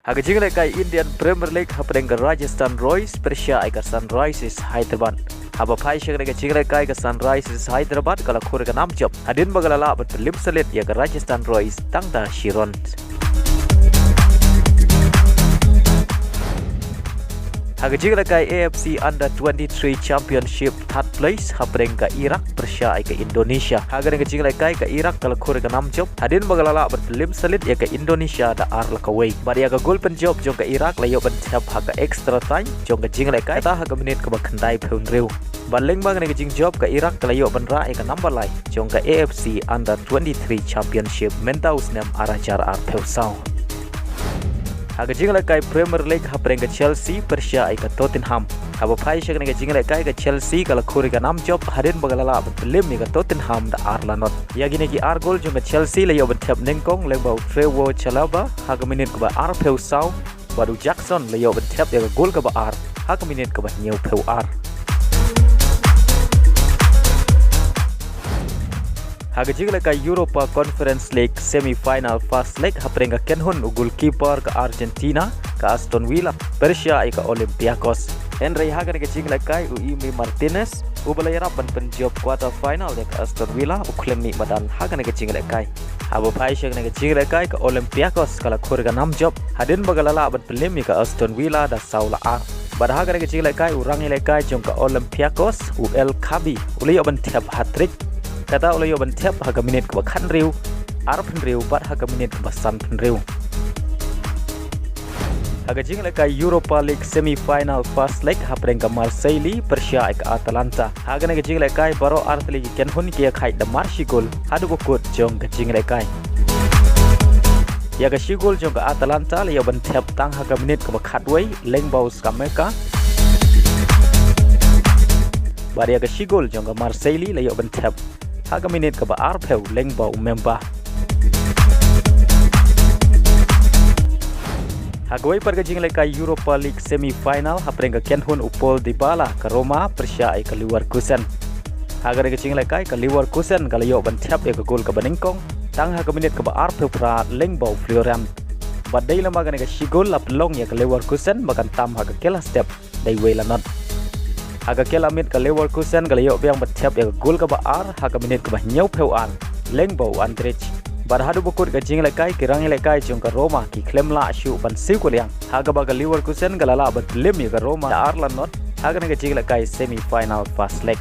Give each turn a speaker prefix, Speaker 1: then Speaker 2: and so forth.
Speaker 1: Haka jingle kai Indian Premier League hapeng ke Rajasthan Royals Persia ke Sunrisers Hyderabad. Haba pai shagre ke jingle kai ke Sunrisers Hyderabad kala khore ke nam job. Adin bagala la bat Pynliem selit ya ke Rajasthan Royals tang da Shiron. Haka jingle kai AFC Under 23 Championship third place hapeng ke Iraq Persia ke Indonesia. Haka ke jingle kai ke Iraq kala khore ke nam job. Adin bagala la bat Pynliem selit ya ke Indonesia da ar la kawai. Bar ya ke gol pen job jong ke Iraq la yo ban thap haka extra time jong ke jingle kai ta haka minit ke bakhandai pheun reu. Baling bang ke jing job ke Iraq kala yo ban ra ke number lai jong ke AFC Under 23 Championship mentaus nem arajar ar pheu sau. Haka jingle kai Premier League hapeng ke Chelsea Persia ke Tottenham. Haba pai shagre ke jingle kai ke Chelsea kala khore ke nam job hadin bagala la Pynliem ke Tottenham da arla not. Ya gini ki ar gol jong ke Chelsea la yo ban thap nengkong lembau Trevor Chalaba haka minit ke ba ar pheu sau. Baru Jackson la yo ban thap ya ke gol ke ba ar haka minit ke ba nyeu pheu ar. Haka jingle kai Europa Conference League semi-final first leg hapeng ke Kynhun goalkeeper ke Argentina ke Aston Villa Persia ke Olympiacos. Henry haka ke jingle kai Martinez ubalayara ban penjob quarter final ke Aston Villa Khlem ni badan haka ke jingle kai. Haba pai shag ke jingle kai ke Olympiacos kala khore ke nam job hadin bagalala ban Pynliem ke Aston Villa da saula ar. Bar haka ke jingle kai urang ile kai jong ke Olympiacos El Kabi ulay ban tiap hat-trick. Kata oleh yo ban tiap haka minit ke bakhan riu ar pen riu bat haka minit ke basan pen riu. Haka jingle kai Europa League semi-final first leg hapeng ke Marseille Persia ke Atalanta. Haka ke jingle kai baro artli ke Kynhun ke khai da marshi gol hadu ko kot jong ke jingle kai. Ya ke shigol jong ke Atalanta le yo ban tiap tang haka minit ke bakhat wei leng baus ka meka. Bar ya ke shigol jong ke Marseille le yo ban tiap haka minit ke ba ar pheu leng bau memba. Hagway par ke jingle kai Europa League semi-final hapeng ke Kynhun upol Dybala ke Roma Persia ke Leverkusen. Haga ke jingle kai ke Leverkusen kala yo ban thap ke gol ke banengkong tang haka minit ke ba ar pheu pra leng bau Florian. Badai lama ke shigol lap long ya ke Leverkusen makan tam haka kela step dai wei lanot. Haka kela mit ke Leverkusen kala yo biang batthap ya gol ke ba ar haka minit ke ba nyau pheu an leng bau Andrich. Bar hadu bukut ke jingle kai kirang ile kai jong ke Roma ki Khlem la shu ban siu ko liang. Haga ba ke Leverkusen kala la bat Liem ke Roma ar la not. Haga ke jingle kai semi final first leg.